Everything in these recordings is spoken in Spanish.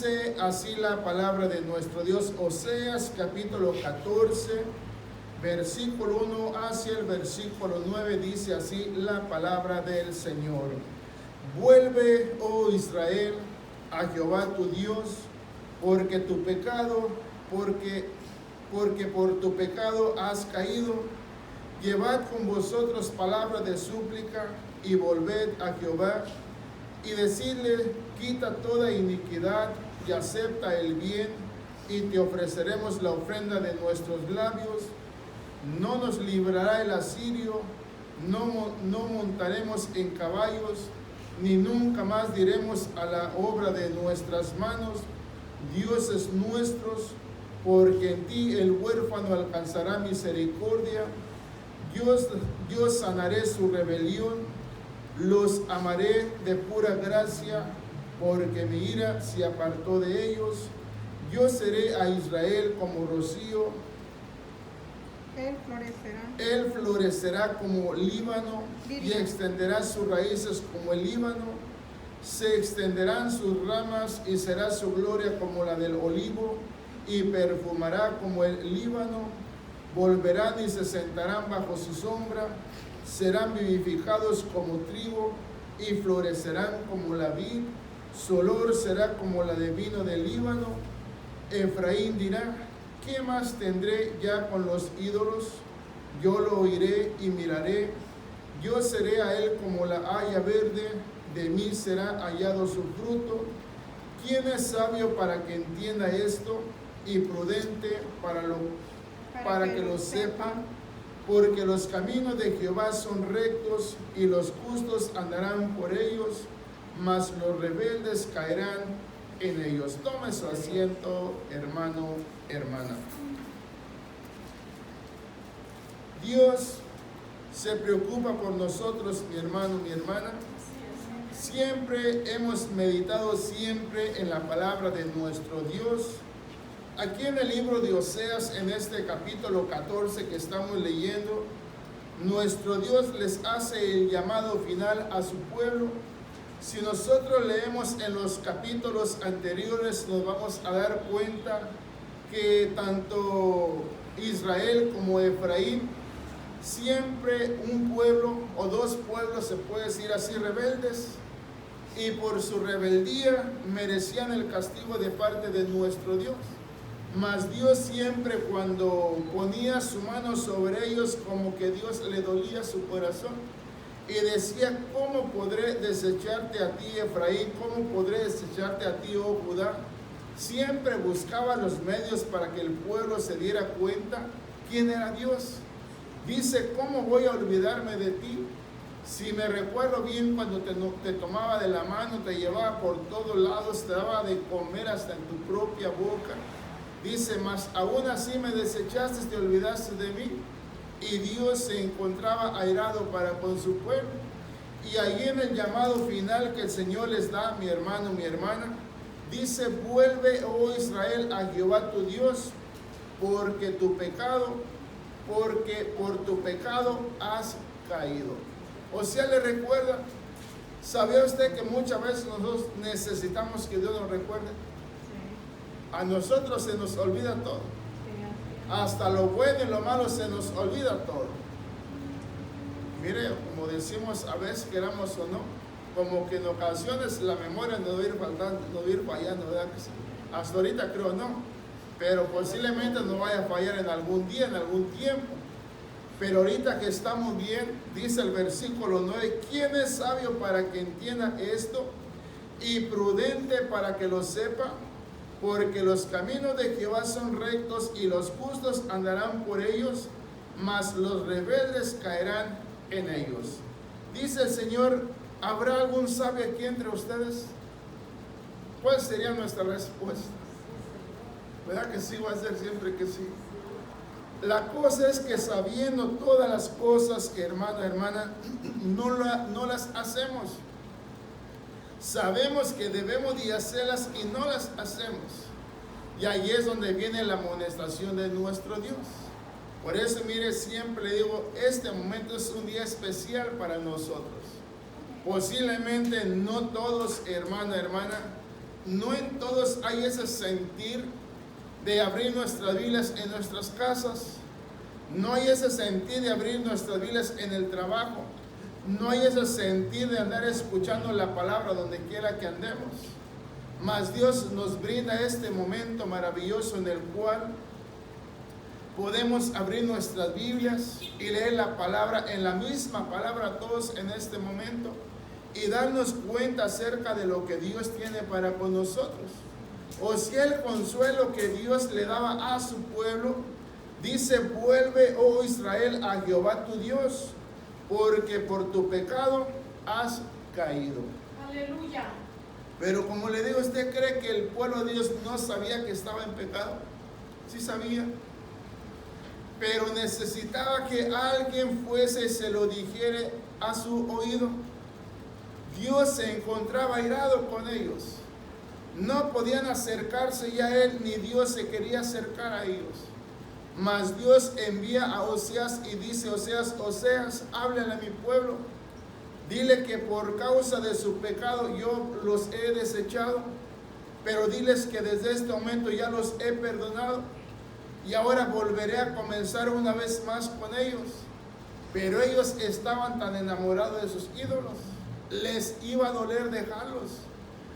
Dice así la palabra de nuestro Dios, Oseas capítulo 14, versículo 1 hacia el versículo 9, dice así la palabra del Señor. Vuelve, oh Israel, a Jehová tu Dios, porque por tu pecado has caído. Llevad con vosotros palabra de súplica y volved a Jehová y decidle: quita toda iniquidad y acepta el bien, y te ofreceremos la ofrenda de nuestros labios. No nos librará el asirio, no montaremos en caballos, ni nunca más diremos a la obra de nuestras manos: dioses nuestros, porque en ti el huérfano alcanzará misericordia. Yo sanaré su rebelión, los amaré de pura gracia, porque mi ira se apartó de ellos. Yo seré a Israel como rocío, él florecerá como Líbano, y extenderá sus raíces como el Líbano. Se extenderán sus ramas y será su gloria como la del olivo, y perfumará como el Líbano. Volverán y se sentarán bajo su sombra, serán vivificados como trigo y florecerán como la vid. Su olor será como la de vino del Líbano. Efraín dirá: ¿qué más tendré ya con los ídolos? Yo lo oiré y miraré. Yo seré a él como la haya verde, de mí será hallado su fruto. ¿Quién es sabio para que entienda esto, y prudente para que lo sepa? Porque los caminos de Jehová son rectos, y los justos andarán por ellos, mas los rebeldes caerán en ellos. Tome su asiento, hermano, hermana. Dios se preocupa por nosotros, mi hermano, mi hermana. Siempre hemos meditado siempre en la palabra de nuestro Dios. Aquí en el libro de Oseas, en este capítulo 14 que estamos leyendo, nuestro Dios les hace el llamado final a su pueblo. Si nosotros leemos en los capítulos anteriores, nos vamos a dar cuenta que tanto Israel como Efraín, siempre un pueblo o dos pueblos, se puede decir así, rebeldes, y por su rebeldía merecían el castigo de parte de nuestro Dios. Mas Dios siempre, cuando ponía su mano sobre ellos, como que Dios le dolía su corazón y decía: ¿cómo podré desecharte a ti, Efraín? ¿Cómo podré desecharte a ti, oh Judá? Siempre buscaba los medios para que el pueblo se diera cuenta quién era Dios. Dice: ¿cómo voy a olvidarme de ti? Si me recuerdo bien cuando te tomaba de la mano, te llevaba por todos lados, te daba de comer hasta en tu propia boca. Dice: mas aún así me desechaste, te olvidaste de mí. Y Dios se encontraba airado para con su pueblo. Y ahí en el llamado final que el Señor les da, mi hermano, mi hermana, dice: vuelve, oh Israel, a Jehová tu Dios, porque por tu pecado has caído. O sea, le recuerda. ¿Sabía usted que muchas veces nosotros necesitamos que Dios nos recuerde? A nosotros se nos olvida todo. Hasta lo bueno y lo malo se nos olvida todo. Mire, como decimos a veces, queramos o no, como que en ocasiones la memoria nos va a ir faltando, nos va a ir fallando, ¿verdad que sí? Hasta ahorita creo no, pero posiblemente nos vaya a fallar en algún día, en algún tiempo. Pero ahorita que estamos bien, dice el versículo 9: ¿quién es sabio para que entienda esto, y prudente para que lo sepa? Porque los caminos de Jehová son rectos, y los justos andarán por ellos, mas los rebeldes caerán en ellos. Dice el Señor: ¿habrá algún sabio aquí entre ustedes? ¿Cuál sería nuestra respuesta? ¿Verdad que sí? Va a ser siempre que sí. La cosa es que, sabiendo todas las cosas, hermano, hermana, no las hacemos. Sabemos que debemos de hacerlas y no las hacemos. Y ahí es donde viene la amonestación de nuestro Dios. Por eso, mire, siempre digo, este momento es un día especial para nosotros. Posiblemente no todos, hermano, hermana, no en todos hay ese sentir de abrir nuestras Biblias en nuestras casas. No hay ese sentir de abrir nuestras Biblias en el trabajo. No hay ese sentir de andar escuchando la palabra donde quiera que andemos. Mas Dios nos brinda este momento maravilloso en el cual podemos abrir nuestras Biblias y leer la palabra, en la misma palabra todos en este momento, y darnos cuenta acerca de lo que Dios tiene para con nosotros. O sea, el consuelo que Dios le daba a su pueblo, dice: vuelve, oh Israel, a Jehová tu Dios, porque por tu pecado has caído. Aleluya. Pero como le digo, ¿usted cree que el pueblo de Dios no sabía que estaba en pecado? Sí sabía, pero necesitaba que alguien fuese y se lo dijera a su oído. Dios se encontraba airado con ellos. No podían acercarse ya a él, ni Dios se quería acercar a ellos. Mas Dios envía a Oseas y dice: Oseas, háblale a mi pueblo. Dile que por causa de su pecado yo los he desechado, pero diles que desde este momento ya los he perdonado y ahora volveré a comenzar una vez más con ellos. Pero ellos estaban tan enamorados de sus ídolos, les iba a doler dejarlos.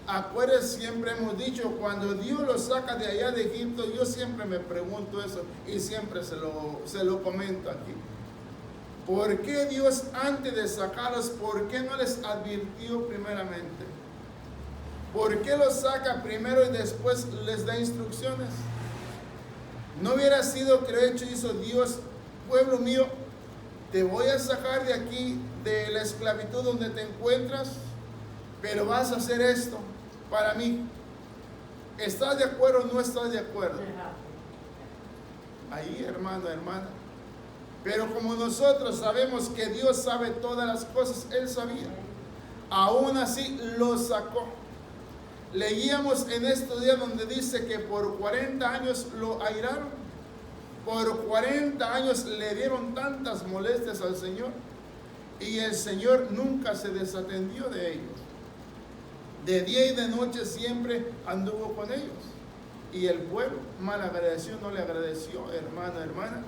Acuérdense, siempre hemos dicho, cuando Dios los saca de allá de Egipto, yo siempre me pregunto eso y siempre se lo comento aquí. ¿Por qué Dios, antes de sacarlos, por qué no les advirtió primeramente? ¿Por qué los saca primero y después les da instrucciones? ¿No hubiera sido que lo hizo Dios: pueblo mío, te voy a sacar de aquí, de la esclavitud donde te encuentras, pero vas a hacer esto para mí? ¿Estás de acuerdo o no estás de acuerdo? Ahí, hermano, hermana. Pero como nosotros sabemos que Dios sabe todas las cosas, Él sabía. Aún así lo sacó. Leíamos en estos días donde dice que por 40 años lo airaron. Por 40 años le dieron tantas molestias al Señor. Y el Señor nunca se desatendió de ellos. De día y de noche siempre anduvo con ellos. Y el pueblo mal agradecido no le agradeció, hermano, hermana.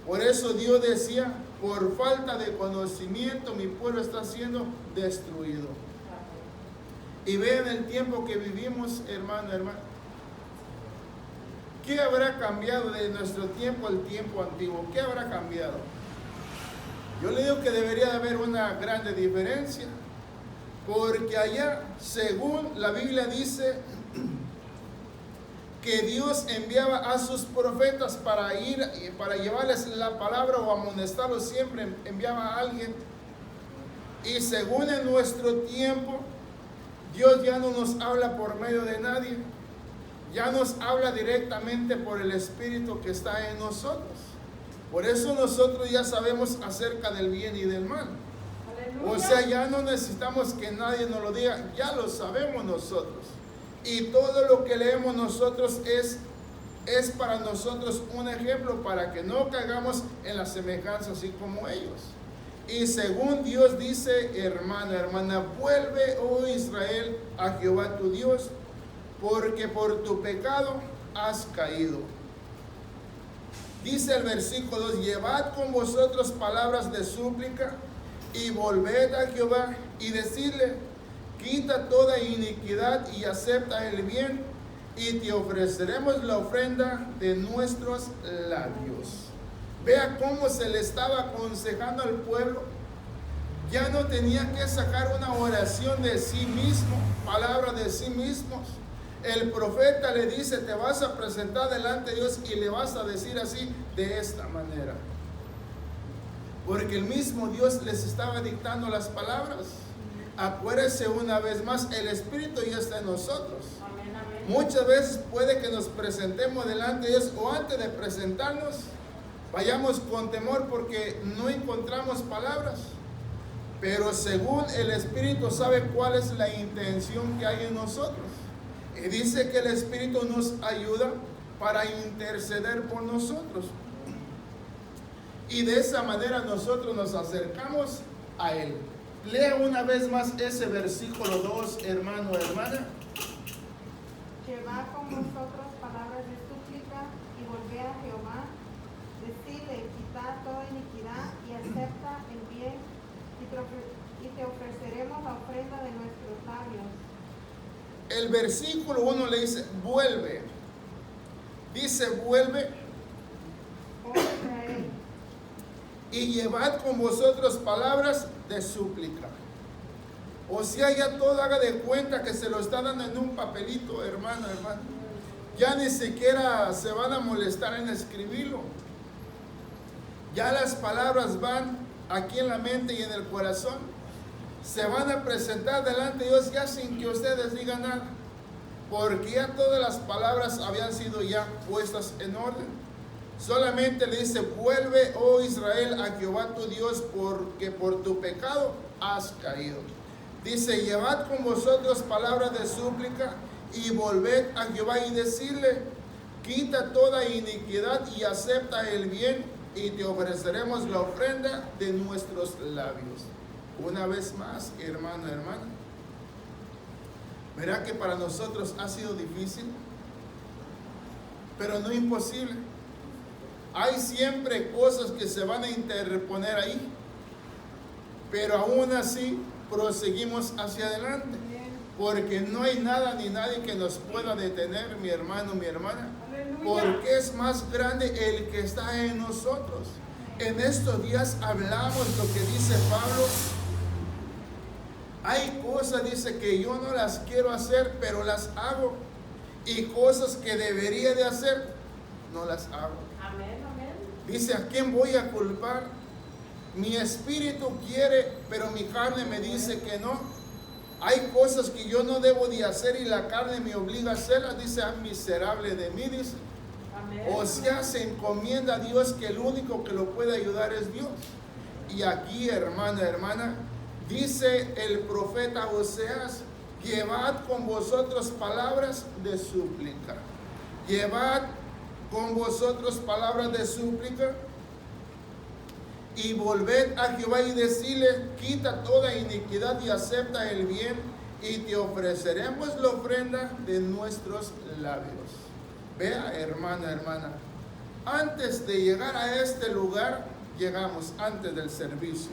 Por eso Dios decía: por falta de conocimiento mi pueblo está siendo destruido. Y vean el tiempo que vivimos, hermano, hermana. ¿Qué habrá cambiado de nuestro tiempo al tiempo antiguo? ¿Qué habrá cambiado? Yo le digo que debería de haber una grande diferencia. Porque allá, según la Biblia dice, que Dios enviaba a sus profetas para ir, para llevarles la palabra o amonestarlos, siempre enviaba a alguien. Y según en nuestro tiempo, Dios ya no nos habla por medio de nadie, ya nos habla directamente por el Espíritu que está en nosotros. Por eso nosotros ya sabemos acerca del bien y del mal. O sea, ya no necesitamos que nadie nos lo diga, ya lo sabemos nosotros. Y todo lo que leemos nosotros es para nosotros un ejemplo para que no caigamos en la semejanza así como ellos. Y según Dios dice, hermano, hermana, vuelve, oh Israel, a Jehová tu Dios, porque por tu pecado has caído. Dice el versículo 2: llevad con vosotros palabras de súplica y volved a Jehová y decidle: quita toda iniquidad y acepta el bien, y te ofreceremos la ofrenda de nuestros labios. Vea cómo se le estaba aconsejando al pueblo. Ya no tenía que sacar una oración de sí mismo, palabra de sí mismos. El profeta le dice: te vas a presentar delante de Dios y le vas a decir así, de esta manera. Porque el mismo Dios les estaba dictando las palabras. Acuérdese una vez más, el Espíritu ya está en nosotros. Amén, amén. Muchas veces puede que nos presentemos delante de Dios, o antes de presentarnos vayamos con temor porque no encontramos palabras. Pero según el Espíritu sabe cuál es la intención que hay en nosotros. Y dice que el Espíritu nos ayuda para interceder por nosotros. Y de esa manera nosotros nos acercamos a Él. Lea una vez más ese versículo 2, hermano, hermana. llevad con vosotros palabras de súplica y volved a Jehová. Decile, quitad toda iniquidad y acepta el bien y te ofreceremos la ofrenda de nuestros labios. El versículo 1 le dice, vuelve. Dice, vuelve. Oh Israel, Y llevad con vosotros palabras de súplica. O sea, ya todo haga de cuenta que se lo está dando en un papelito, hermano. Ya ni siquiera se van a molestar en escribirlo. Ya las palabras van aquí en la mente y en el corazón. Se van a presentar delante de Dios ya sin que ustedes digan nada. Porque ya todas las palabras habían sido ya puestas en orden. Solamente le dice, vuelve, oh Israel, a Jehová tu Dios, porque por tu pecado has caído. Dice, llevad con vosotros palabras de súplica y volved a Jehová y decirle, quita toda iniquidad y acepta el bien y te ofreceremos la ofrenda de nuestros labios. Una vez más, hermano, hermana, verá que para nosotros ha sido difícil, pero no imposible. Hay siempre cosas que se van a interponer ahí, pero aún así proseguimos hacia adelante, porque no hay nada ni nadie que nos pueda detener, mi hermano, mi hermana, porque es más grande el que está en nosotros. En estos días hablamos lo que dice Pablo. Hay cosas, dice, que yo no las quiero hacer, pero las hago, y cosas que debería de hacer, no las hago. amén, amén. Dice, ¿a quién voy a culpar? Mi espíritu quiere, pero mi carne me dice que no. Hay cosas que yo no debo de hacer y la carne me obliga a hacerlas. Dice, ah, miserable de mí, dice. Amén. O sea, se encomienda a Dios, que el único que lo puede ayudar es Dios. Y aquí, hermana, hermana, dice el profeta Oseas, llevad con vosotros palabras de súplica. Llevad con vosotros palabras de súplica y volved a Jehová y decirle, quita toda iniquidad y acepta el bien y te ofreceremos la ofrenda de nuestros labios. Vea, hermana, hermana, antes de llegar a este lugar, llegamos antes del servicio.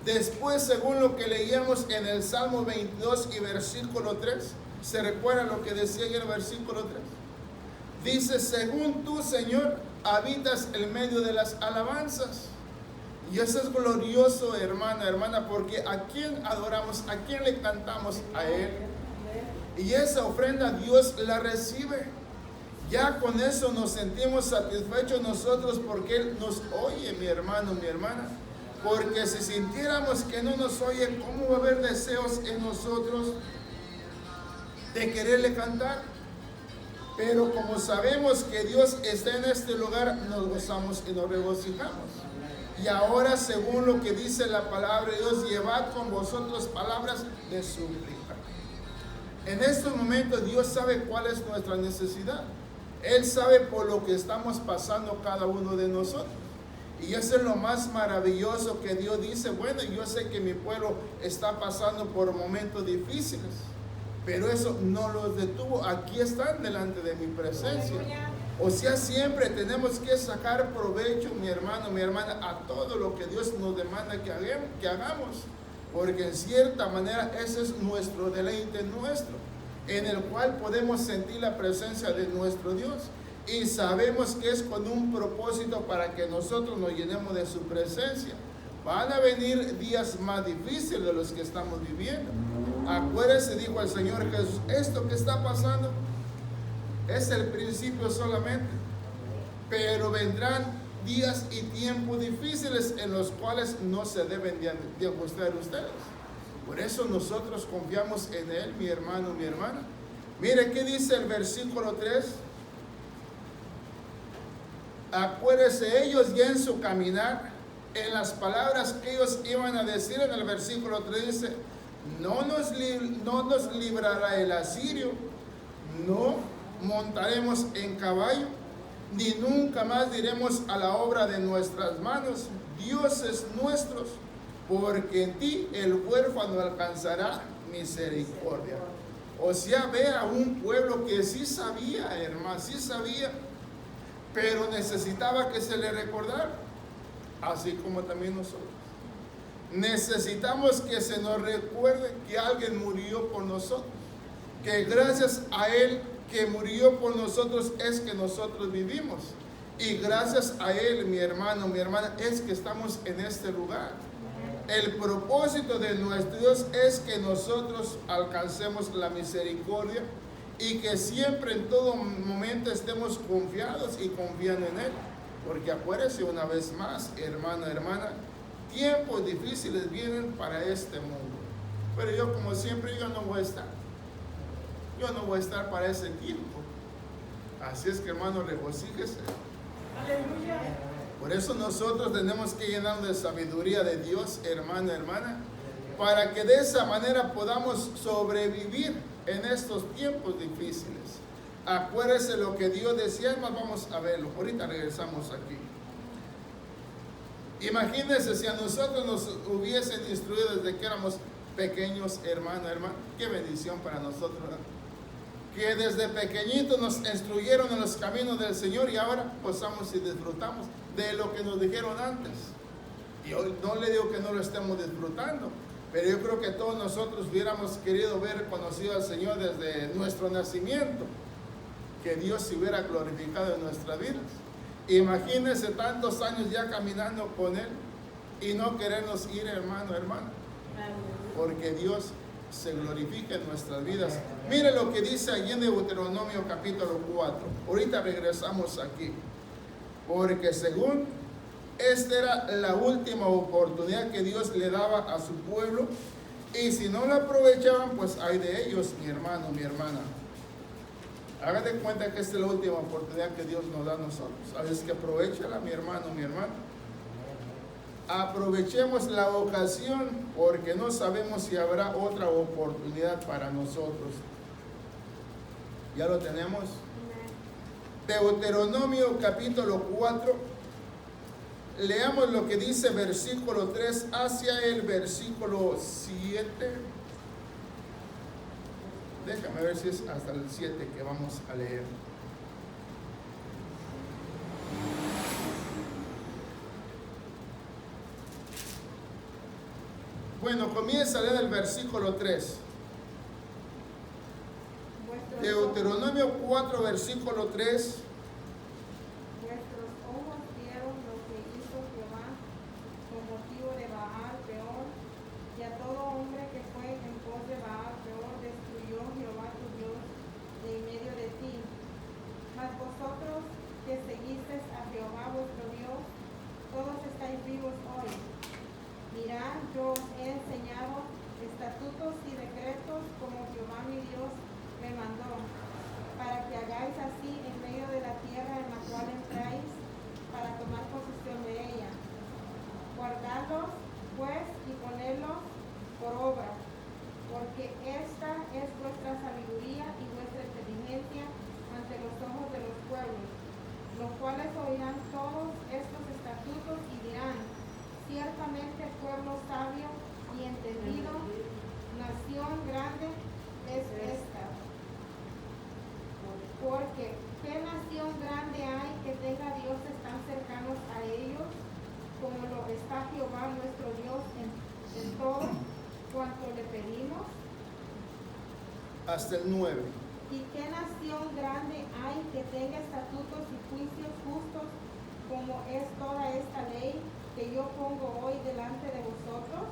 Después, según lo que leíamos en el Salmo 22 y versículo 3, ¿se recuerda lo que decía en el versículo 3? Dice, según tú, Señor, habitas en medio de las alabanzas. Y eso es glorioso, hermana, hermana, porque ¿a quién adoramos? ¿A quién le cantamos? A Él. Y esa ofrenda Dios la recibe. Ya con eso nos sentimos satisfechos nosotros, porque Él nos oye, mi hermano, mi hermana. Porque si sintiéramos que no nos oye, ¿cómo va a haber deseos en nosotros de quererle cantar? Pero como sabemos que Dios está en este lugar, nos gozamos y nos regocijamos. Y ahora, según lo que dice la palabra de Dios, llevad con vosotros palabras de súplica. En estos momentos Dios sabe cuál es nuestra necesidad. Él sabe por lo que estamos pasando cada uno de nosotros. Y eso es lo más maravilloso, que Dios dice, bueno, yo sé que mi pueblo está pasando por momentos difíciles, pero eso no los detuvo. Aquí están delante de mi presencia. O sea, siempre tenemos que sacar provecho, mi hermano, mi hermana, a todo lo que Dios nos demanda que hagamos. Porque en cierta manera ese es nuestro deleite nuestro, en el cual podemos sentir la presencia de nuestro Dios. Y sabemos que es con un propósito para que nosotros nos llenemos de su presencia. Van a venir días más difíciles de los que estamos viviendo. Acuérdese, dijo el Señor Jesús, esto que está pasando es el principio solamente, pero vendrán días y tiempos difíciles en los cuales no se deben de ajustar ustedes. Por eso nosotros confiamos en Él, mi hermano, mi hermana. Mire qué dice el versículo 3. Acuérdese, ellos ya en su caminar, en las palabras que ellos iban a decir en el versículo 3, dice, no nos librará el asirio, no montaremos en caballo, ni nunca más diremos a la obra de nuestras manos, dioses nuestros, porque en ti el huérfano alcanzará misericordia. O sea, ve a un pueblo que sí sabía, hermano, sí sabía, pero necesitaba que se le recordara, así como también nosotros. Necesitamos que se nos recuerde que alguien murió por nosotros, que gracias a Él que murió por nosotros es que nosotros vivimos. Y gracias a Él, mi hermano, mi hermana, es que estamos en este lugar. El propósito de nuestro Dios es que nosotros alcancemos la misericordia y que siempre en todo momento estemos confiados y confiando en Él. Porque acuérdense una vez más, hermano, hermana, tiempos difíciles vienen para este mundo. Pero yo, como siempre, yo no voy a estar. Yo no voy a estar para ese tiempo. Así es que, hermano, regocíjese. Aleluya. Por eso nosotros tenemos que llenarnos de sabiduría de Dios, hermano, hermana, para que de esa manera podamos sobrevivir en estos tiempos difíciles. Acuérdese lo que Dios decía, más vamos a verlo. Ahorita regresamos aquí. Imagínense si a nosotros nos hubiesen instruido desde que éramos pequeños, hermano, hermana. Qué bendición para nosotros, ¿verdad? Que desde pequeñitos nos instruyeron en los caminos del Señor y ahora gozamos y disfrutamos de lo que nos dijeron antes. Y hoy no le digo que no lo estemos disfrutando, pero yo creo que todos nosotros hubiéramos querido ver conocido al Señor desde nuestro nacimiento, que Dios se hubiera glorificado en nuestras vidas. Imagínense tantos años ya caminando con Él y no querernos ir, hermano, hermana, porque Dios se glorifica en nuestras vidas. Mire lo que dice allí en Deuteronomio capítulo 4. Ahorita regresamos aquí, porque según esta era la última oportunidad que Dios le daba a su pueblo, y si no la aprovechaban, pues hay de ellos, mi hermano, mi hermana. Hágate cuenta que esta es la última oportunidad que Dios nos da a nosotros. Así que aprovechala, mi hermano, mi hermana. Aprovechemos la ocasión, porque no sabemos si habrá otra oportunidad para nosotros. ¿Ya lo tenemos? Deuteronomio capítulo 4. Leamos lo que dice versículo 3 hacia el versículo 7. Déjame ver si es hasta el 7 que vamos a leer. Bueno, comienza a leer el versículo 3. Deuteronomio 4, versículo 3. Vuestros ojos vieron lo que hizo Jehová con motivo de Baal Peor, y a todo hombre que fue en pos de Baal Peor destruyó Jehová tu Dios de en medio de ti. Mas vosotros que seguisteis a Jehová vuestro Dios, todos estáis vivos hoy. Mirad, yo os he enseñado estatutos y decretos como Jehová mi Dios me mandó, para que hagáis así en medio de la tierra en la cual entráis, para tomar posesión de ella. Guardadlos, pues, y ponedlos por obra, porque esta es vuestra sabiduría y vuestra inteligencia ante los ojos de los pueblos, los cuales oirán todos estos estatutos y dirán: ciertamente pueblo sabio y entendido, nación grande es esta. Porque ¿qué nación grande hay que tenga dioses tan cercanos a ellos como lo está Jehová nuestro Dios en todo cuanto le pedimos? Hasta el 9. ¿Y qué nación grande hay que tenga estatutos y juicios justos como es toda esta ley que yo pongo hoy delante de vosotros?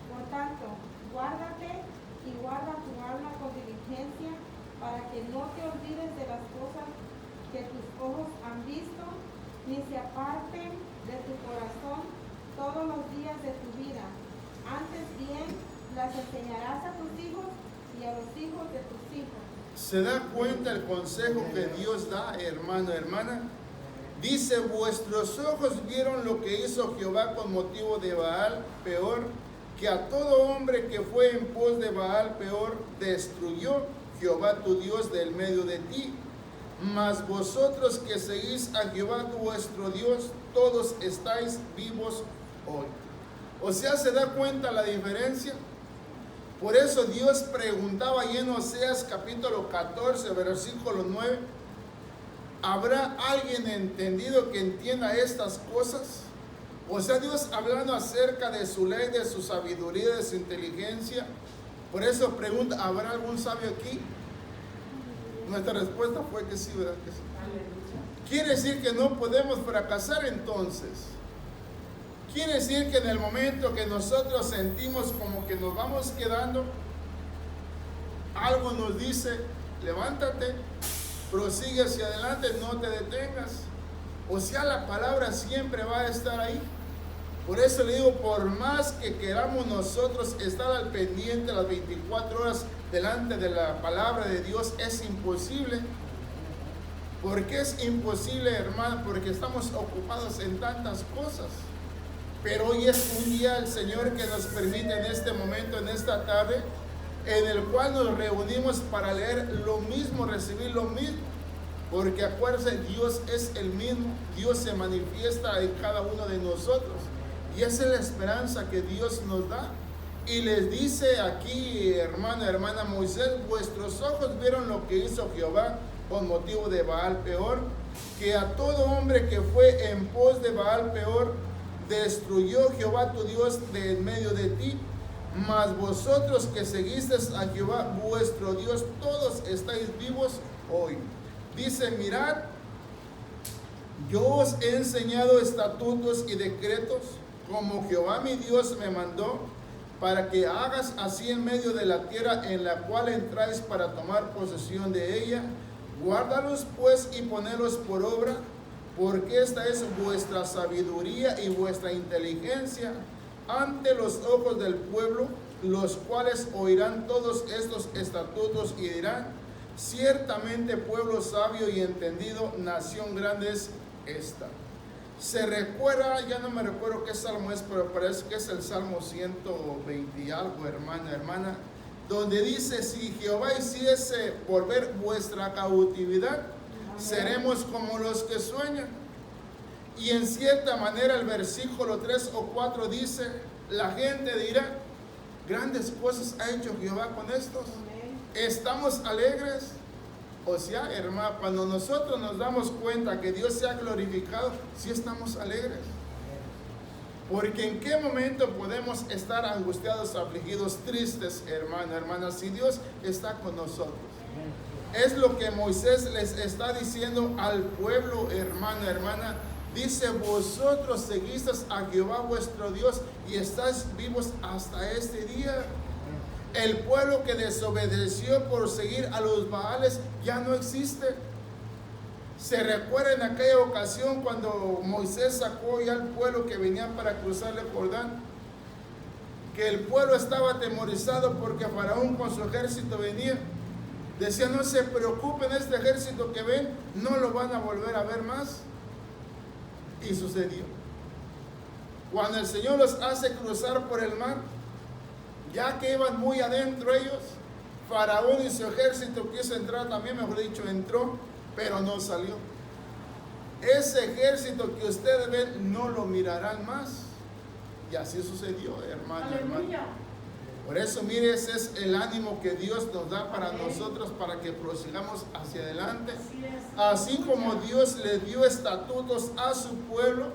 Por tanto, guárdate y guarda tu alma con diligencia, para que no te olvides de las cosas que tus ojos han visto, ni se aparten de tu corazón todos los días de tu vida. Antes bien, las enseñarás a tus hijos y a los hijos de tus hijos. ¿Se da cuenta el consejo que Dios da, hermano, hermana? Dice: vuestros ojos vieron lo que hizo Jehová con motivo de Baal Peor, que a todo hombre que fue en pos de Baal Peor destruyó Jehová tu Dios del medio de ti. Mas vosotros que seguís a Jehová vuestro Dios, todos estáis vivos hoy. O sea, ¿se da cuenta la diferencia? Por eso Dios preguntaba ahí en Oseas capítulo 14, versículo 9, ¿habrá alguien entendido que entienda estas cosas? O sea, Dios hablando acerca de su ley, de su sabiduría, de su inteligencia. Por eso pregunta, ¿habrá algún sabio aquí? Nuestra respuesta fue que sí, ¿verdad? Que sí. Quiere decir que no podemos fracasar entonces. Quiere decir que en el momento que nosotros sentimos como que nos vamos quedando, algo nos dice, levántate, prosigue hacia adelante, no te detengas. O sea, la palabra siempre va a estar ahí. Por eso le digo, por más que queramos nosotros estar al pendiente las 24 horas delante de la palabra de Dios, es imposible. ¿Por qué es imposible, hermano? Porque estamos ocupados en tantas cosas. Pero hoy es un día el Señor que nos permite en este momento, en esta tarde, en el cual nos reunimos para leer lo mismo, recibir lo mismo. Porque acuérdense, Dios es el mismo, Dios se manifiesta en cada uno de nosotros. Y esa es la esperanza que Dios nos da. Y les dice aquí, hermano, hermana Moisés, vuestros ojos vieron lo que hizo Jehová con motivo de Baal Peor, que a todo hombre que fue en pos de Baal Peor, destruyó Jehová tu Dios de en medio de ti. Mas vosotros que seguisteis a Jehová vuestro Dios, todos estáis vivos hoy. Dice, mirad, yo os he enseñado estatutos y decretos, como Jehová mi Dios me mandó, para que hagas así en medio de la tierra en la cual entráis para tomar posesión de ella. Guárdalos pues y ponedlos por obra, porque esta es vuestra sabiduría y vuestra inteligencia ante los ojos del pueblo, los cuales oirán todos estos estatutos y dirán, ciertamente pueblo sabio y entendido, nación grande es esta. Se recuerda, ya no me recuerdo qué salmo es, pero parece que es el Salmo 120 y algo, hermana, donde dice, si Jehová hiciese volver vuestra cautividad, seremos como los que sueñan. Y en cierta manera el versículo 3 o 4 dice, la gente dirá, grandes cosas ha hecho Jehová con estos. ¿Estamos alegres? O sea, hermano, cuando nosotros nos damos cuenta que Dios se ha glorificado, sí estamos alegres. Porque en qué momento podemos estar angustiados, afligidos, tristes, hermano, hermana, si Dios está con nosotros. Es lo que Moisés les está diciendo al pueblo, hermano, hermana. Dice, vosotros seguisteis a Jehová vuestro Dios y estáis vivos hasta este día. El pueblo que desobedeció por seguir a los Baales ya no existe. Se recuerda en aquella ocasión cuando Moisés sacó ya al pueblo que venía para cruzar el Jordán, que el pueblo estaba atemorizado porque Faraón con su ejército venía. Decía, no se preocupen, este ejército que ven no lo van a volver a ver más. Y sucedió. Cuando el Señor los hace cruzar por el mar, ya que iban muy adentro ellos, Faraón y su ejército quiso entrar también, mejor dicho, entró, pero no salió. Ese ejército que ustedes ven no lo mirarán más. Y así sucedió, hermano, hermano. Por eso, mire, ese es el ánimo que Dios nos da para nosotros, para que prosigamos hacia adelante. Así como Dios le dio estatutos a su pueblo,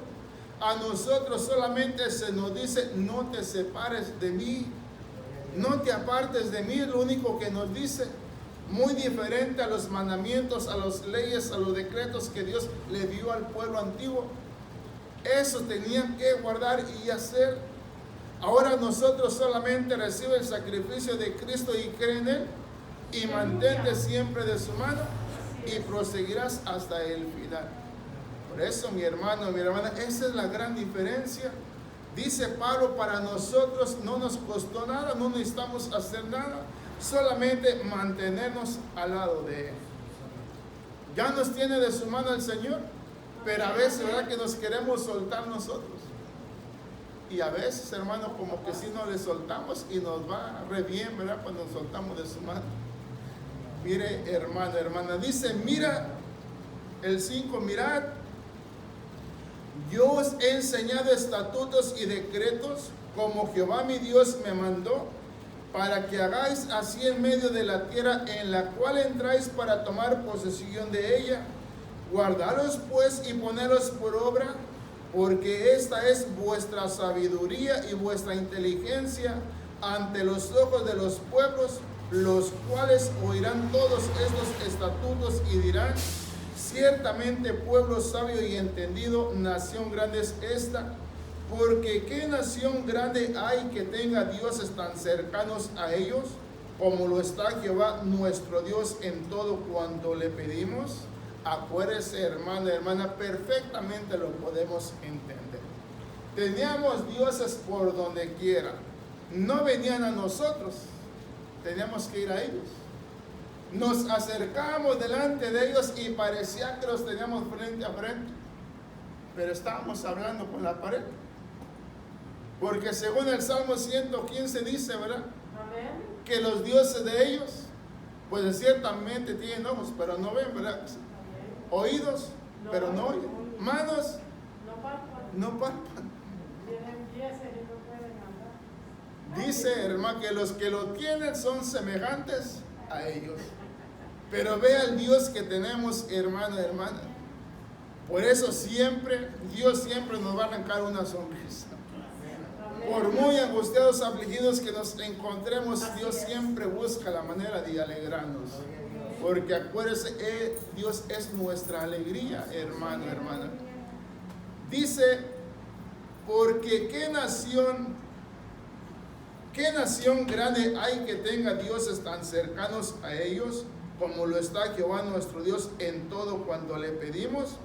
a nosotros solamente se nos dice, no te separes de mí, no te apartes de mí, es lo único que nos dice. Muy diferente a los mandamientos, a las leyes, a los decretos que Dios le dio al pueblo antiguo. Eso tenían que guardar y hacer. Ahora nosotros solamente recibe el sacrificio de Cristo y cree en Él y mantente siempre de su mano y proseguirás hasta el final. Por eso, mi hermano, mi hermana, esa es la gran diferencia. Dice Pablo, para nosotros no nos costó nada, no necesitamos hacer nada, solamente mantenernos al lado de Él. Ya nos tiene de su mano el Señor, pero a veces, ¿verdad?, que nos queremos soltar nosotros. Y a veces, hermano, como que si no le soltamos y nos va re bien, ¿verdad?, cuando nos soltamos de su mano. Mire, hermano, hermana, dice, mira, el 5, mirad, yo os he enseñado estatutos y decretos, como Jehová mi Dios me mandó, para que hagáis así en medio de la tierra en la cual entráis para tomar posesión de ella. Guardaros pues y poneros por obra, porque esta es vuestra sabiduría y vuestra inteligencia ante los ojos de los pueblos, los cuales oirán todos estos estatutos y dirán: ciertamente pueblo sabio y entendido, nación grande es esta. Porque ¿qué nación grande hay que tenga dioses tan cercanos a ellos, como lo está Jehová nuestro Dios en todo cuanto le pedimos? Acuérdese, hermano, hermana, perfectamente lo podemos entender. Teníamos dioses por donde quiera. No venían a nosotros, teníamos que ir a ellos. Nos acercábamos delante de ellos y parecía que los teníamos frente a frente, pero estábamos hablando con la pared. Porque según el Salmo 115 dice, ¿verdad? Amén. Que los dioses de ellos, pues ciertamente tienen ojos, pero no ven, ¿verdad? Amén. Oídos, no, pero no oyen. Manos, no palpan. Dice, hermano, que los que lo tienen son semejantes a ellos. Pero ve al Dios que tenemos, hermano, hermana. Por eso siempre, Dios siempre nos va a arrancar una sonrisa. Por muy angustiados, afligidos que nos encontremos, Dios siempre busca la manera de alegrarnos. Porque acuérdese, Dios es nuestra alegría, hermano, hermana. Dice, porque qué nación grande hay que tenga dioses tan cercanos a ellos, como lo está Jehová nuestro Dios en todo cuanto le pedimos.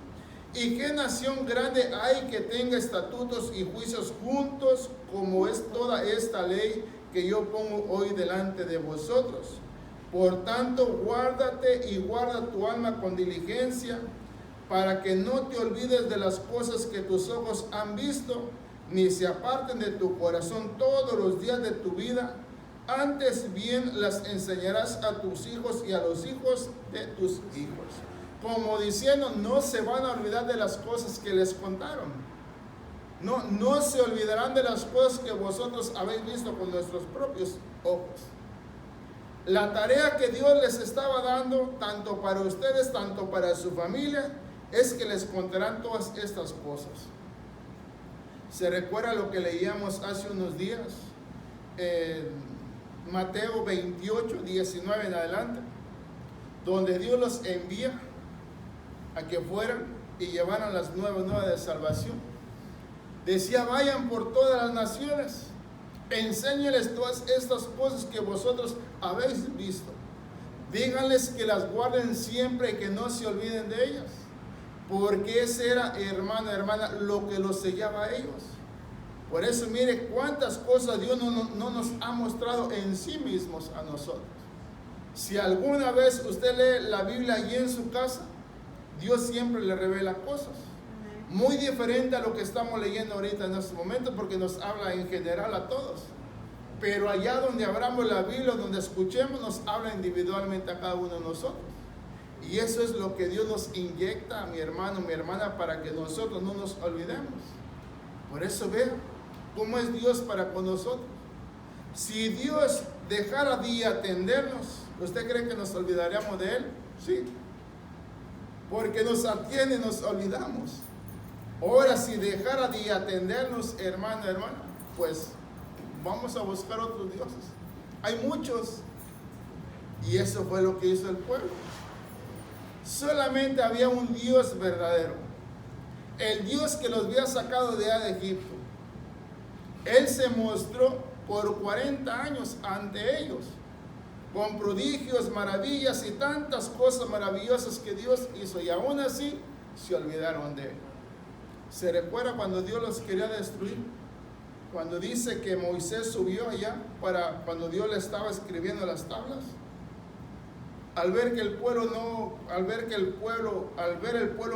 ¿Y qué nación grande hay que tenga estatutos y juicios juntos, como es toda esta ley que yo pongo hoy delante de vosotros? Por tanto, guárdate y guarda tu alma con diligencia, para que no te olvides de las cosas que tus ojos han visto, ni se aparten de tu corazón todos los días de tu vida. Antes bien las enseñarás a tus hijos y a los hijos de tus hijos, como diciendo, no se van a olvidar de las cosas que les contaron. No se olvidarán de las cosas que vosotros habéis visto con nuestros propios ojos. La tarea que Dios les estaba dando, tanto para ustedes, tanto para su familia, es que les contarán todas estas cosas. ¿Se recuerda lo que leíamos hace unos días? Mateo 28, 19 en adelante, donde Dios los envía a que fueran y llevaran las nuevas de salvación. Decía, vayan por todas las naciones, enséñenles todas estas cosas que vosotros habéis visto. Díganles que las guarden siempre y que no se olviden de ellas. Porque ese era, hermano, hermana, lo que los sellaba a ellos. Por eso mire cuántas cosas Dios no nos ha mostrado en sí mismos a nosotros. Si alguna vez usted lee la Biblia allí en su casa, Dios siempre le revela cosas. Muy diferente a lo que estamos leyendo ahorita en este momento, porque nos habla en general a todos. Pero allá donde abramos la Biblia, donde escuchemos, nos habla individualmente a cada uno de nosotros. Y eso es lo que Dios nos inyecta, mi hermano, mi hermana, para que nosotros no nos olvidemos. Por eso vea cómo es Dios para con nosotros. Si Dios dejara de atendernos, ¿usted cree que nos olvidaríamos de Él? Sí. Porque nos atiende y nos olvidamos. Ahora, si dejara de atendernos, hermano, hermana, pues vamos a buscar otros dioses. Hay muchos. Y eso fue lo que hizo el pueblo. Solamente había un Dios verdadero. El Dios que los había sacado de allá de Egipto. Él se mostró por 40 años ante ellos, con prodigios, maravillas y tantas cosas maravillosas que Dios hizo. Y aún así se olvidaron de Él. ¿Se recuerda cuando Dios los quería destruir? Cuando dice que Moisés subió allá cuando Dios le estaba escribiendo las tablas. Al ver el pueblo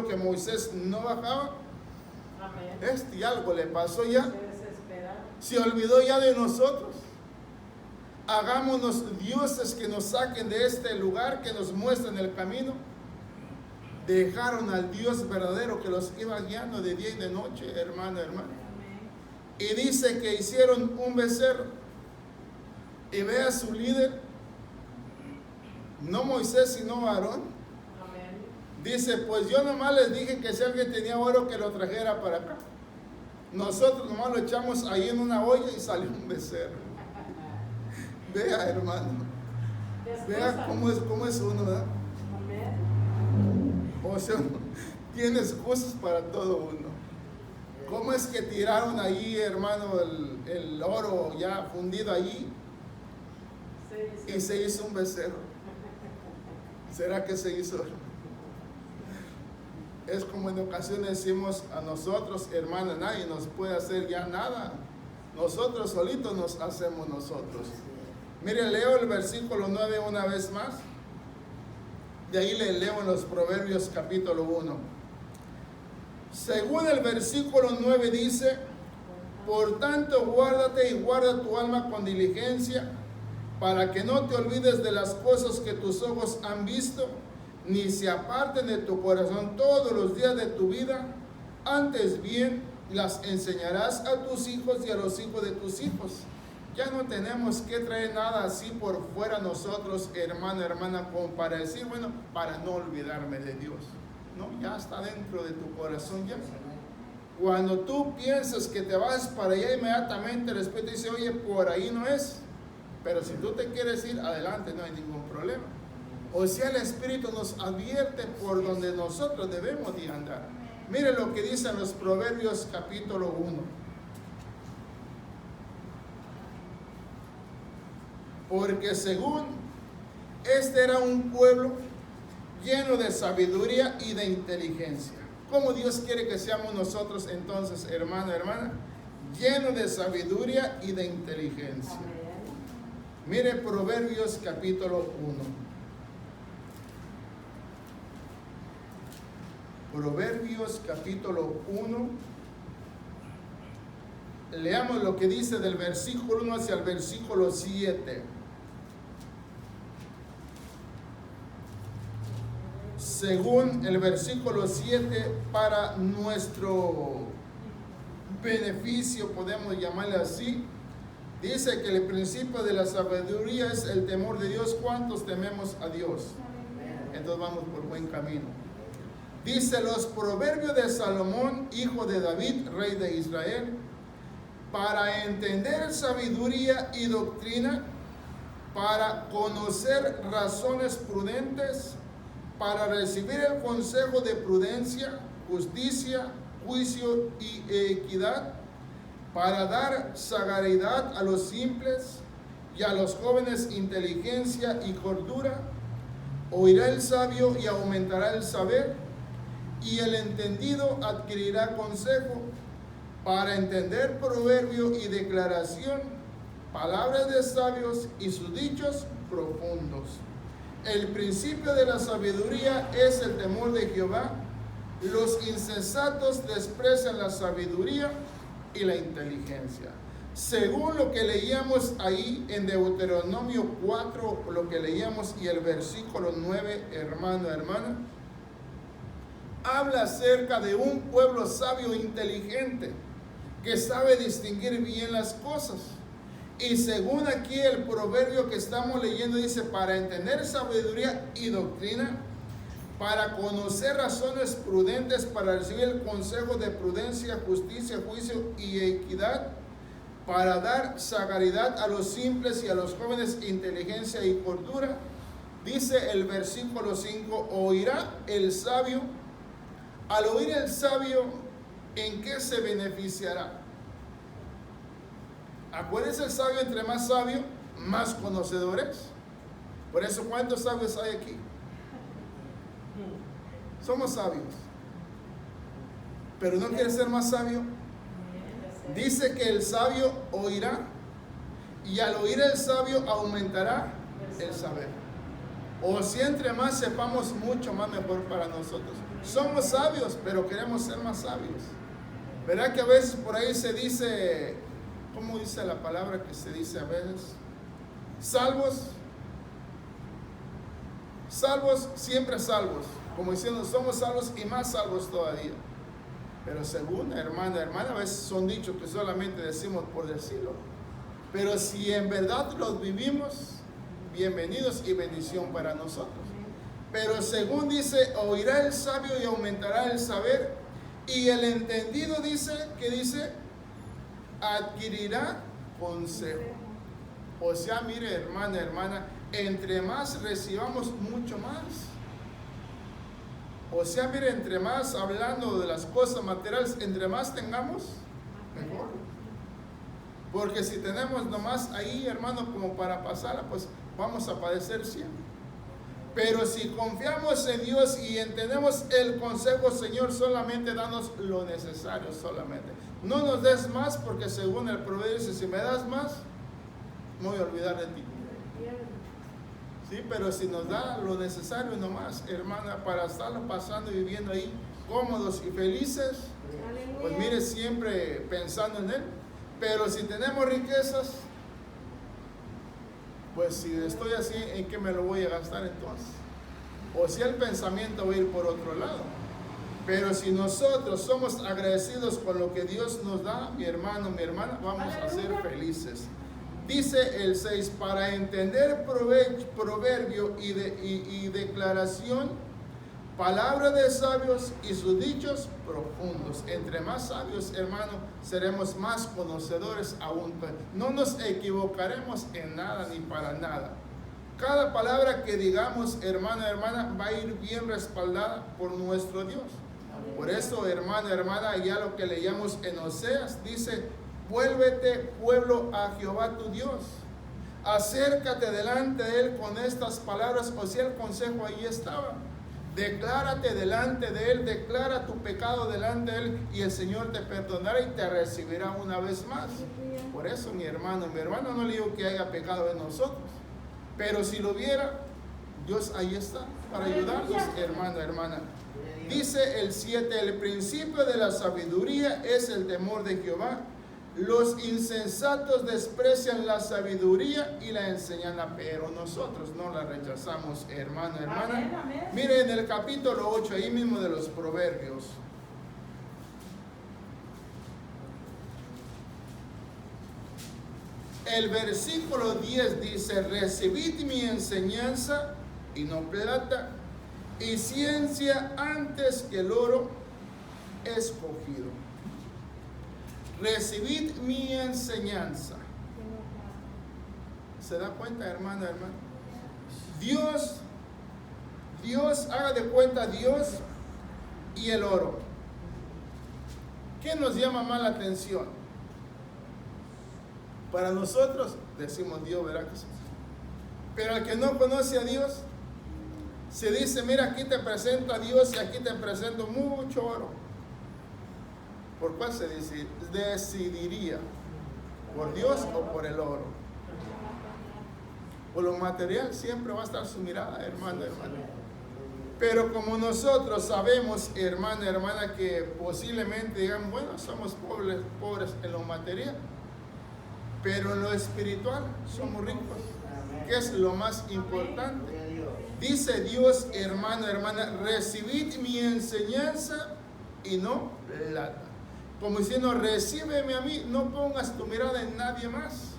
que Moisés no bajaba, y algo le pasó ya. Se olvidó ya de nosotros. Hagámonos dioses que nos saquen de este lugar, que nos muestren el camino. Dejaron al Dios verdadero que los iba guiando de día y de noche, hermano, hermano. Y dice que hicieron un becerro. y ve a su líder, no Moisés sino Aarón, dice, pues yo nomás les dije que si alguien tenía oro que lo trajera para acá. Nosotros nomás lo echamos ahí en una olla y salió un becerro. Vea, hermano, vea cómo es uno, ¿verdad? O sea, tiene excusas para todo uno. ¿Cómo es que tiraron ahí, hermano, el oro ya fundido allí y se hizo un becerro? ¿Será que se hizo? Es como en ocasiones decimos a nosotros, hermano, nadie nos puede hacer ya nada. Nosotros solitos nos hacemos nosotros. Mire, leo el versículo 9 una vez más. De ahí le leo en los Proverbios capítulo 1. Según el versículo 9 dice, por tanto guárdate y guarda tu alma con diligencia, para que no te olvides de las cosas que tus ojos han visto, ni se aparten de tu corazón todos los días de tu vida. Antes bien, las enseñarás a tus hijos y a los hijos de tus hijos. Ya no tenemos que traer nada así por fuera nosotros, hermano, hermana, como para decir, bueno, para no olvidarme de Dios. No, ya está dentro de tu corazón ya. Cuando tú piensas que te vas para allá, inmediatamente el Espíritu dice, oye, por ahí no es. Pero si tú te quieres ir, adelante, no hay ningún problema. O sea, el Espíritu nos advierte por donde nosotros debemos de andar. Mire lo que dicen los Proverbios capítulo 1. Porque según este era un pueblo lleno de sabiduría y de inteligencia. ¿Cómo Dios quiere que seamos nosotros entonces, hermano, hermana? Lleno de sabiduría y de inteligencia. Mire Proverbios capítulo 1. Proverbios capítulo 1. Leamos lo que dice del versículo 1 hacia el versículo 7. Según el versículo 7, para nuestro beneficio, podemos llamarle así, dice que el principio de la sabiduría es el temor de Dios. ¿Cuántos tememos a Dios? Entonces vamos por buen camino. Dice los proverbios de Salomón, hijo de David, rey de Israel, para entender sabiduría y doctrina, para conocer razones prudentes, para recibir el consejo de prudencia, justicia, juicio y equidad, para dar sagaridad a los simples y a los jóvenes inteligencia y cordura. Oirá el sabio y aumentará el saber, y el entendido adquirirá consejo, para entender proverbio y declaración, palabras de sabios y sus dichos profundos. El principio de la sabiduría es el temor de Jehová. Los insensatos desprecian la sabiduría y la inteligencia. Según lo que leíamos ahí en Deuteronomio 4, lo que leíamos, y el versículo 9, hermano, hermana, habla acerca de un pueblo sabio e inteligente que sabe distinguir bien las cosas. Y según aquí el proverbio que estamos leyendo dice, para entender sabiduría y doctrina, para conocer razones prudentes, para recibir el consejo de prudencia, justicia, juicio y equidad, para dar sagaridad a los simples y a los jóvenes inteligencia y cordura. Dice el versículo 5, oirá el sabio. Al oír el sabio, ¿en qué se beneficiará? Acuérdense, el sabio, entre más sabio, más conocedores. Por eso, ¿cuántos sabios hay aquí? Somos sabios. Pero ¿no quiere ser más sabio? Dice que el sabio oirá, y al oír el sabio aumentará el saber. O si entre más sepamos, mucho más mejor para nosotros. Somos sabios, pero queremos ser más sabios. ¿Verdad que a veces por ahí se dice, ¿cómo dice la palabra que se dice a veces? Salvos, siempre salvos. Como diciendo, somos salvos y más salvos todavía. Pero según hermana, a veces son dichos que solamente decimos por decirlo. Pero si en verdad los vivimos, bienvenidos y bendición para nosotros. Pero según dice, oirá el sabio y aumentará el saber, y el entendido dice, ¿qué dice? Adquirirá consejo. O sea, mire, hermana, hermana, entre más recibamos, mucho más. O sea, mire, entre más hablando de las cosas materiales, entre más tengamos, mejor. Porque si tenemos nomás ahí, hermano, como para pasarla, pues vamos a padecer siempre. Pero si confiamos en Dios y entendemos el consejo, Señor, solamente danos lo necesario, solamente. No nos des más, porque según el proverbio dice, si me das más, me voy a olvidar de ti. Sí, pero si nos da lo necesario nomás, hermana, para estarlo pasando y viviendo ahí cómodos y felices, pues mire, siempre pensando en Él. Pero si tenemos riquezas, pues si estoy así, ¿en qué me lo voy a gastar entonces? O si el pensamiento va a ir por otro lado. Pero si nosotros somos agradecidos con lo que Dios nos da, mi hermano, mi hermana, vamos a ser felices. Dice el 6, para entender proverbio y declaración, palabra de sabios y sus dichos profundos. Entre más sabios, hermano, seremos más conocedores aún. No nos equivocaremos en nada ni para nada. Cada palabra que digamos, hermano, hermana, va a ir bien respaldada por nuestro Dios. Por eso, hermano, hermana, ya lo que leíamos en Oseas, dice, vuélvete, pueblo, a Jehová tu Dios. Acércate delante de Él con estas palabras. O sea, el consejo ahí estaba. Declárate delante de Él, declara tu pecado delante de Él, y el Señor te perdonará y te recibirá una vez más. Por eso, mi hermano, no le digo que haya pecado en nosotros, pero si lo hubiera, Dios ahí está para ayudarnos, hermano, hermana. Dice el 7, el principio de la sabiduría es el temor de Jehová. Los insensatos desprecian la sabiduría y la enseñanza, pero nosotros no la rechazamos, hermano, hermana. Amén, amén. Mire en el capítulo 8, ahí mismo de los Proverbios. El versículo 10 dice, recibid mi enseñanza y no plata, y ciencia antes que el oro escogido. Recibid mi enseñanza. ¿Se da cuenta, hermano, hermano? Dios, haga de cuenta Dios y el oro. ¿Qué nos llama más la atención? Para nosotros decimos Dios, ¿verdad que sí? Pero al que no conoce a Dios, se dice, mira, aquí te presento a Dios y aquí te presento mucho oro. ¿Por cuál se decidiría? ¿Por Dios o por el oro? Por lo material siempre va a estar su mirada, hermano, hermana. Pero como nosotros sabemos, hermano, hermana, que posiblemente digan, bueno, somos pobres en lo material, pero en lo espiritual somos ricos, que es lo más importante. Dice Dios, hermano, hermana, recibid mi enseñanza y no plata. Como diciendo, recíbeme a mí, no pongas tu mirada en nadie más.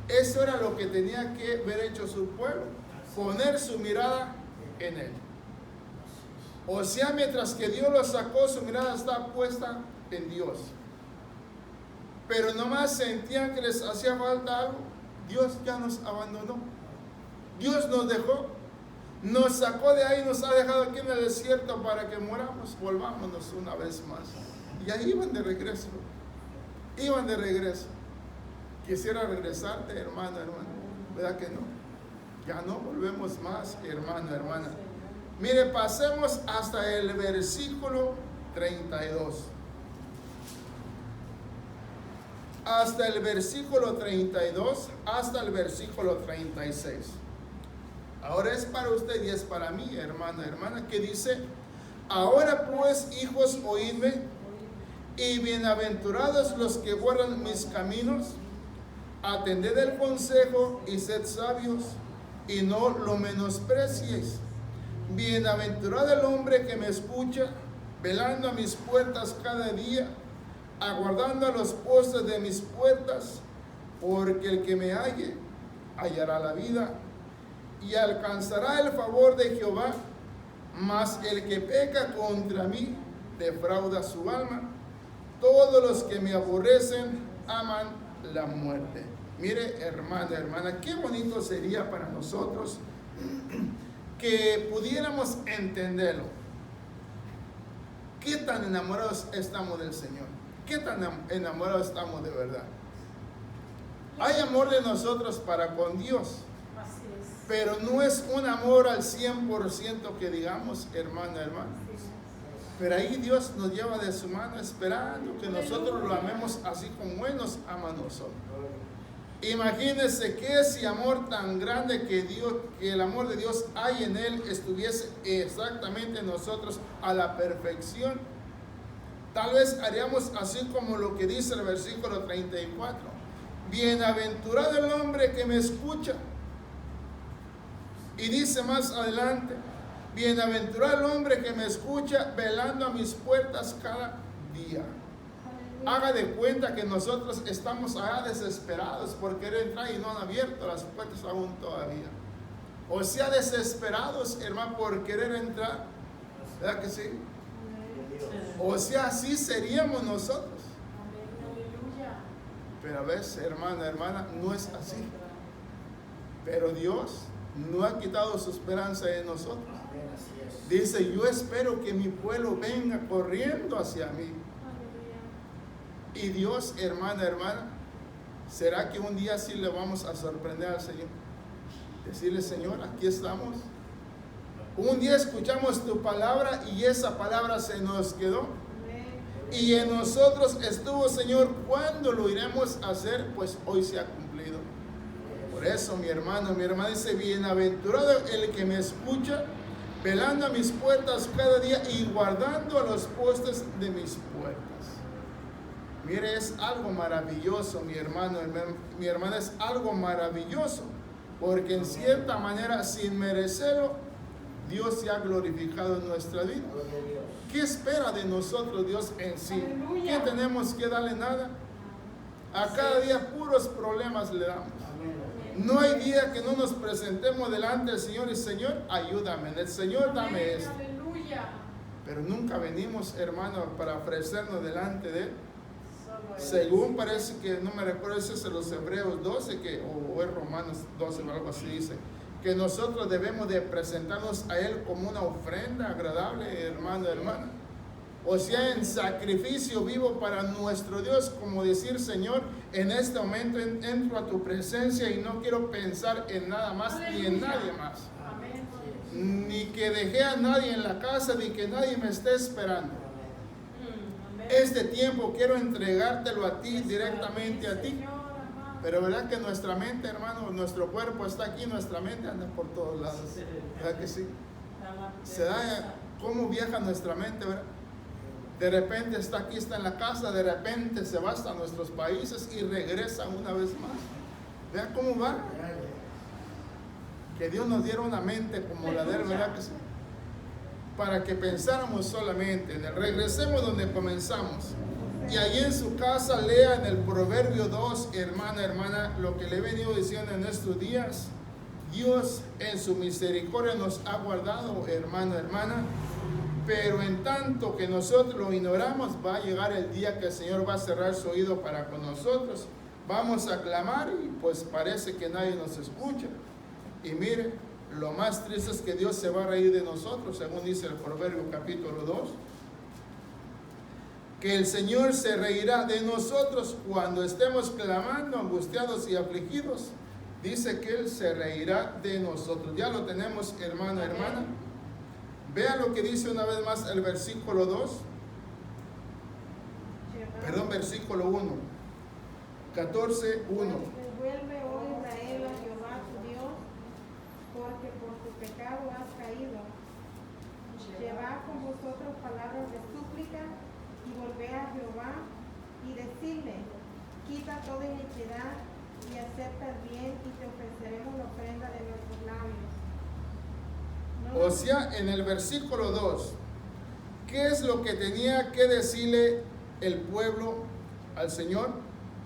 Eso era lo que tenía que haber hecho su pueblo, poner su mirada en Él. O sea, mientras que Dios lo sacó, su mirada estaba puesta en Dios. Pero nomás sentían que les hacía falta algo, Dios ya nos abandonó. Dios nos dejó, nos sacó de ahí, nos ha dejado aquí en el desierto para que moramos, volvámonos una vez más. Y ahí iban de regreso, Quisiera regresarte, hermano, hermana, ¿verdad que no? Ya no volvemos más, hermano, hermana. Mire, pasemos hasta el versículo 32. Hasta el versículo 32, hasta el versículo 36. Ahora es para usted y es para mí, hermano, hermana, que dice, ahora pues, hijos, oídme, y bienaventurados los que guardan mis caminos, atended el consejo y sed sabios, y no lo menospreciéis. Bienaventurado el hombre que me escucha, velando a mis puertas cada día, aguardando a los postes de mis puertas, porque el que me halle hallará la vida y alcanzará el favor de Jehová, mas el que peca contra mí defrauda su alma. Todos los que me aborrecen aman la muerte. Mire, hermana, qué bonito sería para nosotros que pudiéramos entenderlo. ¿Qué tan enamorados estamos del Señor? ¿Qué tan enamorados estamos de verdad? Hay amor de nosotros para con Dios, pero no es un amor al 100% que digamos, hermano. Pero ahí Dios nos lleva de su mano esperando que nosotros lo amemos así como Él nos ama a nosotros. Imagínense que ese amor tan grande que el amor de Dios hay en Él estuviese exactamente en nosotros a la perfección. Tal vez haríamos así como lo que dice el versículo 34. Bienaventurado el hombre que me escucha. Y dice más adelante, bienaventurado el hombre que me escucha velando a mis puertas cada día. Haga de cuenta que nosotros estamos allá desesperados por querer entrar y no han abierto las puertas aún todavía. O sea, desesperados, hermano, por querer entrar. ¿Verdad que sí? O sea, así seríamos nosotros. Pero a veces, hermana, no es así. Pero Dios no ha quitado su esperanza de nosotros. Dice, yo espero que mi pueblo venga corriendo hacia mí. Y Dios, hermana, ¿será que un día sí le vamos a sorprender al Señor? Decirle, Señor, aquí estamos. Un día escuchamos tu palabra y esa palabra se nos quedó. Y en nosotros estuvo, Señor. ¿Cuándo lo iremos a hacer? Pues hoy se ha cumplido. Por eso, mi hermana dice, bienaventurado el que me escucha, velando a mis puertas cada día y guardando a los postes de mis puertas. Mire, es algo maravilloso, mi hermana, es algo maravilloso, porque en cierta manera, sin merecerlo, Dios se ha glorificado en nuestra vida. ¿Qué espera de nosotros Dios en sí? ¿Qué tenemos que darle? Nada. A cada día puros problemas le damos. No hay día que no nos presentemos delante del Señor y Señor, ayúdame. El Señor, dame esto. Pero nunca venimos, hermano, para ofrecernos delante de Él. Según parece que, no me recuerdo si es en los Hebreos 12 o es Romanos 12 o algo así dice, que nosotros debemos de presentarnos a Él como una ofrenda agradable, hermano. O sea, en sacrificio vivo para nuestro Dios, como decir, Señor, en este momento entro a tu presencia y no quiero pensar en nada más ni en nadie más. Amén. Ni que dejé a nadie en la casa, ni que nadie me esté esperando. Este tiempo quiero entregártelo a ti, directamente a ti. Pero verdad que nuestra mente, hermano, nuestro cuerpo está aquí, nuestra mente anda por todos lados. ¿Verdad que sí? Se da cómo viaja nuestra mente, ¿verdad? De repente está aquí, está en la casa, de repente se va hasta nuestros países y regresa una vez más. Vea cómo va. Que Dios nos diera una mente como la de Él, ¿verdad que sí? Para que pensáramos solamente en Él. Regresemos donde comenzamos. Y allí en su casa lea en el Proverbio 2, hermana, lo que le he venido diciendo en estos días. Dios en su misericordia nos ha guardado, hermana. Pero en tanto que nosotros lo ignoramos, va a llegar el día que el Señor va a cerrar su oído para con nosotros. Vamos a clamar y pues parece que nadie nos escucha. Y mire, lo más triste es que Dios se va a reír de nosotros, según dice el Proverbio capítulo 2. Que el Señor se reirá de nosotros cuando estemos clamando, angustiados y afligidos. Dice que Él se reirá de nosotros. Ya lo tenemos, hermana. Vean lo que dice una vez más el versículo 2. Versículo 1. 14, 1. Vuelve, oh Israel, a Jehová tu Dios, porque por tu pecado has caído. Llevad con vosotros palabras de súplica y volved a Jehová y decidle, quita toda iniquidad y acepta el bien y te ofreceremos la ofrenda de nuestros labios. O sea, en el versículo 2, ¿qué es lo que tenía que decirle el pueblo al Señor?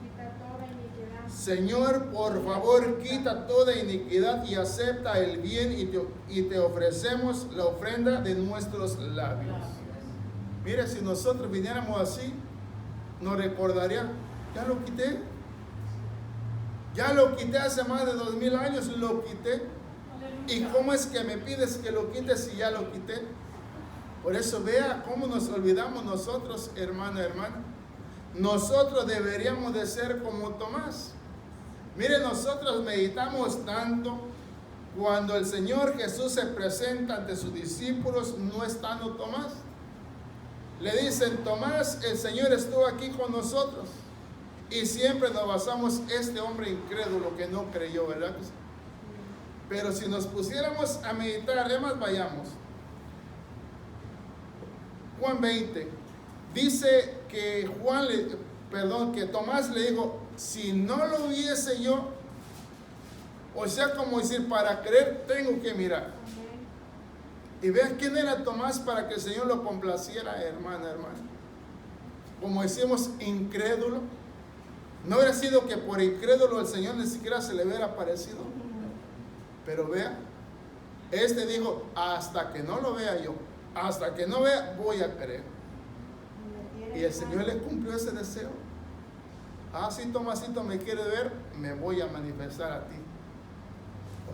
Quita toda iniquidad. Señor, por favor, quita toda iniquidad y acepta el bien y te ofrecemos la ofrenda de nuestros labios. Mire, si nosotros viniéramos así, nos recordaría, ya lo quité. Ya lo quité hace más de 2000 años, lo quité. ¿Y cómo es que me pides que lo quites si ya lo quité? Por eso vea cómo nos olvidamos nosotros, hermano, hermana. Nosotros deberíamos de ser como Tomás. Mire, nosotros meditamos tanto cuando el Señor Jesús se presenta ante sus discípulos, no estando Tomás. Le dicen, Tomás, el Señor estuvo aquí con nosotros. Y siempre nos basamos este hombre incrédulo que no creyó, ¿verdad? Pero si nos pusiéramos a meditar, además vayamos. Juan 20 dice que que Tomás le dijo, si no lo viese yo, o sea, como decir, para creer tengo que mirar. Y vean quién era Tomás para que el Señor lo complaciera, hermana. Como decimos, incrédulo. No hubiera sido que por incrédulo el Señor ni siquiera se le hubiera aparecido. Pero vea, este dijo, hasta que no lo vea yo, hasta que no vea, voy a creer. Y el Señor le cumplió ese deseo. Si Tomasito me quiere ver, me voy a manifestar a ti.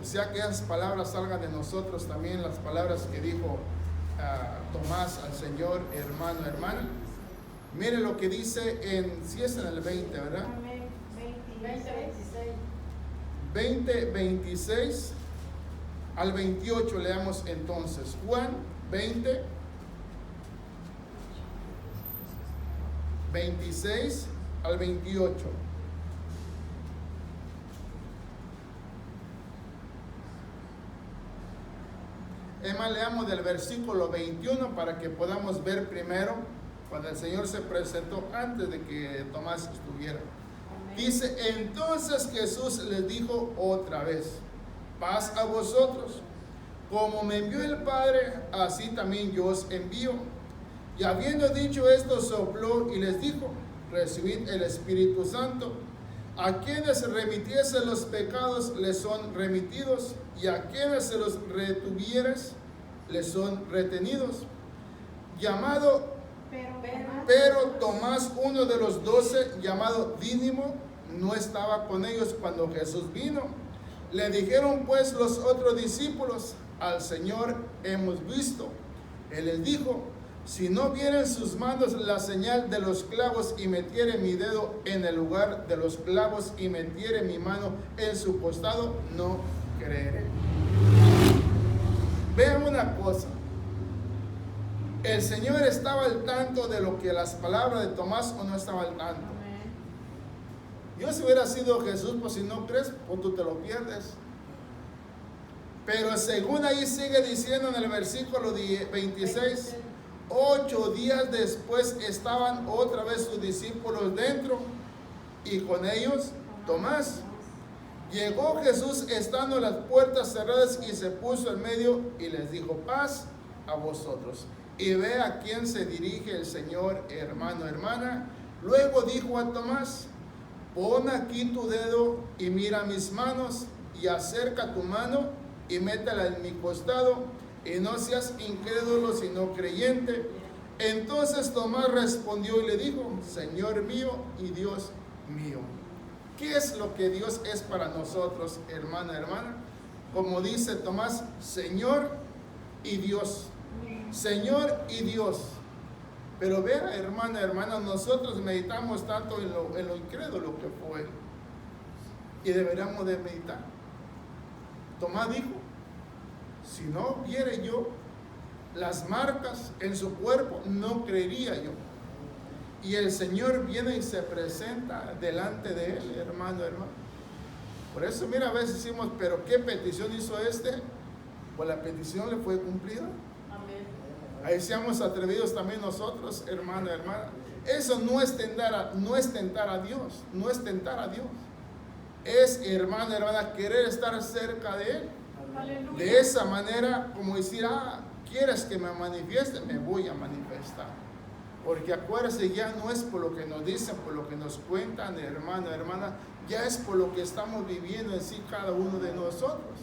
O sea, que esas palabras salgan de nosotros también, las palabras que dijo Tomás al Señor, hermano, hermana. Mire lo que dice si es en el 20, ¿verdad? 20, 26 al 28 leamos entonces. Juan 20, 26 al 28. Es más, leamos del versículo 21 para que podamos ver primero cuando el Señor se presentó antes de que Tomás estuviera. Dice, entonces Jesús les dijo otra vez, paz a vosotros. Como me envió el Padre, así también yo os envío. Y habiendo dicho esto, sopló y les dijo, recibid el Espíritu Santo. A quienes remitiesen los pecados les son remitidos, y a quienes se los retuvieres les son retenidos. Pero Tomás, uno de los 12, llamado Dídimo, no estaba con ellos cuando Jesús vino. Le dijeron pues los otros discípulos, al Señor hemos visto. Él les dijo, si no vieren sus manos la señal de los clavos y metiere mi dedo en el lugar de los clavos y metiere mi mano en su costado, no creeré. Vean una cosa. ¿El Señor estaba al tanto de lo que las palabras de Tomás o no estaba al tanto? Yo si hubiera sido Jesús, pues si no crees, pues tú te lo pierdes. Pero según ahí sigue diciendo en el versículo 26, 8 días después estaban otra vez sus discípulos dentro y con ellos Tomás. Llegó Jesús estando las puertas cerradas y se puso en medio y les dijo, paz a vosotros. Y ve a quién se dirige el Señor, hermano, hermana. Luego dijo a Tomás, pon aquí tu dedo y mira mis manos y acerca tu mano y métela en mi costado y no seas incrédulo sino creyente. Entonces Tomás respondió y le dijo, Señor mío y Dios mío. ¿Qué es lo que Dios es para nosotros, hermana, hermana? Como dice Tomás, Señor y Dios. Señor y Dios. Pero vea, hermana, hermana, nosotros meditamos tanto en lo incrédulo que fue. Y deberíamos de meditar. Tomás dijo, si no viere yo las marcas en su cuerpo, no creería yo. Y el Señor viene y se presenta delante de él, hermano, hermano. Por eso, mira, a veces decimos, pero ¿qué petición hizo este? Pues la petición le fue cumplida. Ahí seamos atrevidos también nosotros, hermano, hermana. Eso no es tentar a Dios, no es tentar a Dios. Es, hermano, hermana, querer estar cerca de Él. Aleluya. De esa manera, como decir, ¿quieres que me manifieste? Me voy a manifestar. Porque acuérdense, ya no es por lo que nos dicen, por lo que nos cuentan, hermano, hermana, ya es por lo que estamos viviendo en sí cada uno de nosotros.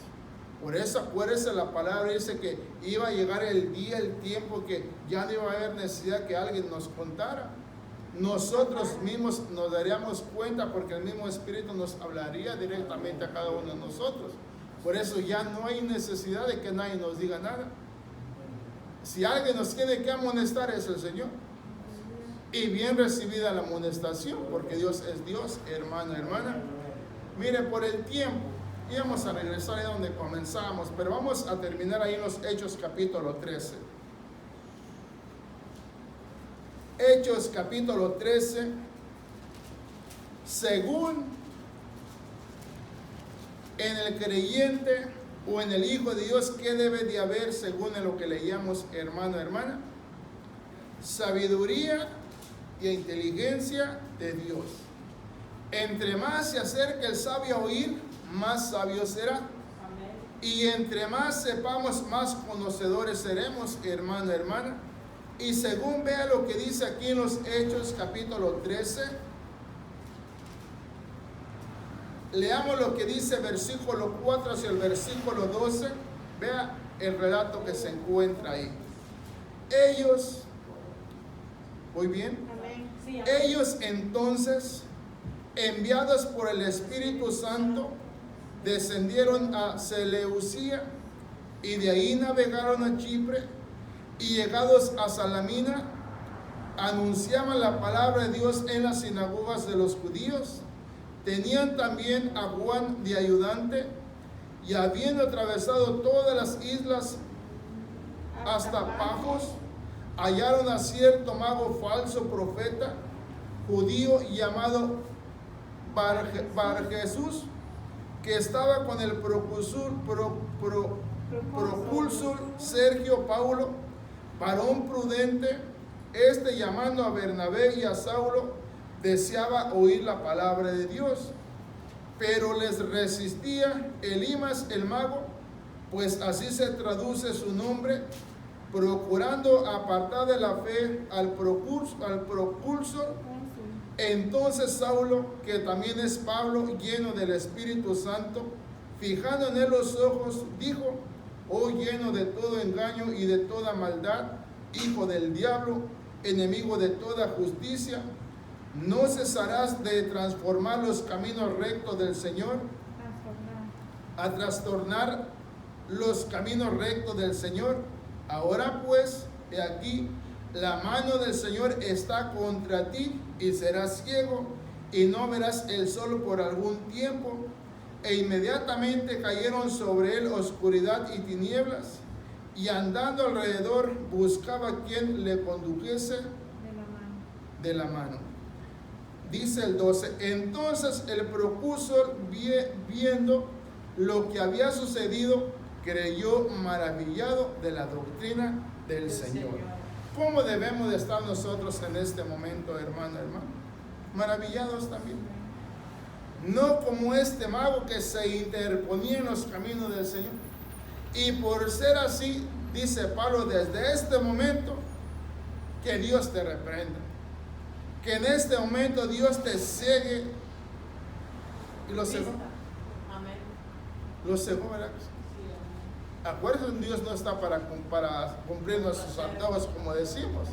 Por eso acuérdense, la palabra dice que iba a llegar el día, el tiempo que ya no iba a haber necesidad que alguien nos contara. Nosotros mismos nos daríamos cuenta porque el mismo Espíritu nos hablaría directamente a cada uno de nosotros. Por eso ya no hay necesidad de que nadie nos diga nada. Si alguien nos tiene que amonestar es el Señor. Y bien recibida la amonestación, porque Dios es Dios, hermano, hermana. Mire, por el tiempo, íbamos a regresar a donde comenzamos, pero vamos a terminar ahí en los Hechos capítulo 13. Hechos capítulo 13, según en el creyente o en el Hijo de Dios, ¿qué debe de haber según en lo que leíamos, hermano, hermana? Sabiduría y inteligencia de Dios. Entre más se acerque el sabio a oír, más sabio será. Amén. Y entre más sepamos, más conocedores seremos, hermano, hermana. Y según vea lo que dice aquí en los Hechos capítulo 13, leamos lo que dice versículo 4 hacia el versículo 12. Vea el relato que se encuentra ahí. Ellos, ¿voy bien? Amén. Sí, amén. Ellos entonces, enviados por el Espíritu Santo, descendieron a Seleucia y de ahí navegaron a Chipre, y llegados a Salamina anunciaban la palabra de Dios en las sinagogas de los judíos. Tenían también a Juan de ayudante, y habiendo atravesado todas las islas hasta Pafos, hallaron a cierto mago falso profeta judío llamado Bar Jesús, que estaba con el procúlsul Sergio Paulo, varón prudente. Este, llamando a Bernabé y a Saulo, deseaba oír la palabra de Dios, pero les resistía Elimas el mago, pues así se traduce su nombre, procurando apartar de la fe al procúlsul. Entonces Saulo, que también es Pablo, lleno del Espíritu Santo, fijando en él los ojos, dijo: oh, lleno de todo engaño y de toda maldad, hijo del diablo, enemigo de toda justicia, ¿no cesarás de transformar los caminos rectos del Señor? A trastornar los caminos rectos del Señor. Ahora pues, he aquí, la mano del Señor está contra ti, y serás ciego, y no verás el sol por algún tiempo. E inmediatamente cayeron sobre él oscuridad y tinieblas, y andando alrededor buscaba quien le condujese de la mano. Dice el 12, entonces el procúlsul, viendo lo que había sucedido, creyó maravillado de la doctrina del Señor. ¿Cómo debemos de estar nosotros en este momento, hermano, hermano? Maravillados también. No como este mago que se interponía en los caminos del Señor. Y por ser así, dice Pablo, desde este momento, que Dios te reprenda. Que en este momento Dios te ciegue. Y lo cegó. Amén. Lo cegó, ¿verdad? Acuérdense, Dios no está para cumplir nuestros antojos, como decimos.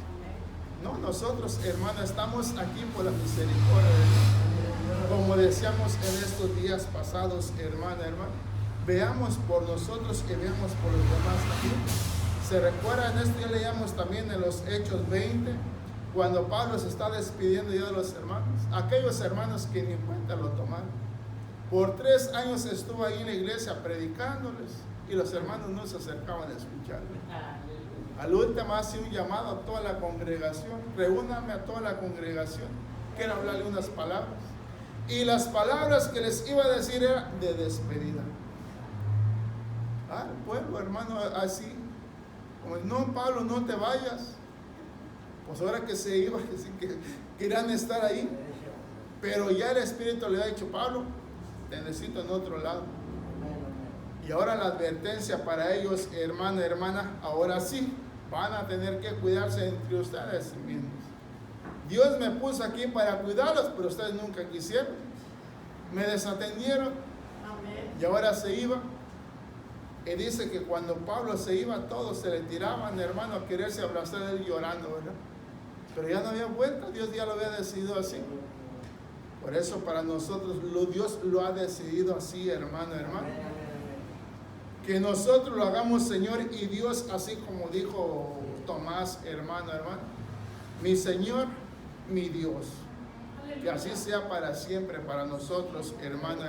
No, nosotros, hermanos, estamos aquí por la misericordia de Dios. Como decíamos en estos días pasados, hermana, veamos por nosotros y veamos por los demás también. Se recuerda, en este día leíamos también en los Hechos 20, cuando Pablo se está despidiendo ya de los hermanos, aquellos hermanos que ni en cuenta lo tomaron. Por 3 años estuvo ahí en la iglesia predicándoles, y los hermanos no se acercaban a escuchar. Al último hace un llamado a toda la congregación: reúname a toda la congregación, quiero hablarle unas palabras. Y las palabras que les iba a decir era de despedida. El pueblo, hermano, así como: no, Pablo, no te vayas. Pues ahora que se iba, que querían estar ahí, pero ya el Espíritu le ha dicho: Pablo, te necesito en otro lado. Y ahora la advertencia para ellos, hermano, hermana, ahora sí van a tener que cuidarse entre ustedes mismos. Dios me puso aquí para cuidarlos, pero ustedes nunca quisieron. Me desatendieron. Amén. Y ahora se iba. Y dice que cuando Pablo se iba, todos se le tiraban, hermano, a quererse abrazar a él llorando, ¿verdad? Pero ya no había vuelta, Dios ya lo había decidido así. Por eso para nosotros Dios lo ha decidido así, hermano. Que nosotros lo hagamos, Señor, y Dios, así como dijo Tomás, hermano, mi Señor, mi Dios. Que así sea para siempre para nosotros, hermano.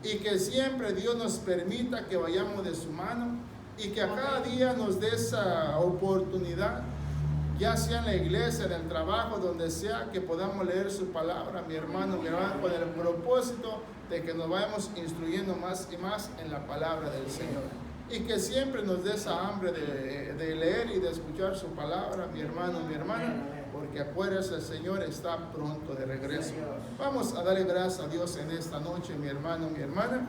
Y que siempre Dios nos permita que vayamos de su mano y que a cada día nos dé esa oportunidad, ya sea en la iglesia, en el trabajo, donde sea, que podamos leer su palabra, mi hermano, con el propósito de que nos vayamos instruyendo más y más en la palabra del Señor. Y que siempre nos dé esa hambre de leer y de escuchar su palabra, mi hermano, mi hermana, porque acuérdese, el Señor está pronto de regreso. Vamos a darle gracias a Dios en esta noche, mi hermano, mi hermana.